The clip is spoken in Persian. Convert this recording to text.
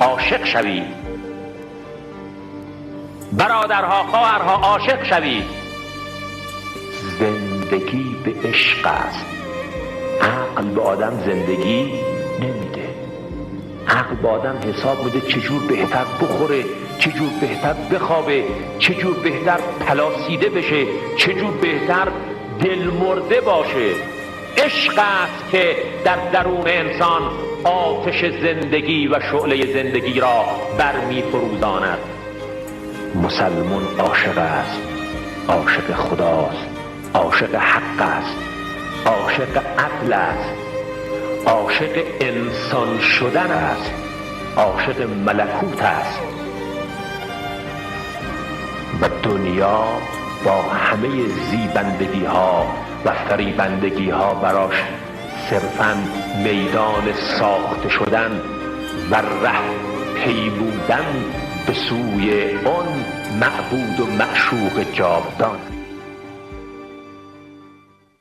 عاشق شوید برادرها، خواهرها، عاشق شوید. زندگی به عشق است. عقل به آدم زندگی نمیده. عقل به آدم حساب میده چجور بهتر بخوره، چجور بهتر بخوابه، چجور بهتر پلاسیده بشه، چجور بهتر دلمرده باشه. عشق است که در درون انسان آتش زندگی و شعله زندگی را برمی فروزاند. مسلمان عاشق است، عاشق خداست، عاشق حق است، عاشق عدل است، عاشق انسان شدن است، عاشق ملکوت است. و دنیا با همه زیبندگی ها و فریبندگی ها براش صرفاً میدان ساخته شدن و ره پیمودن به سوی آن معبود و معشوق جاودان.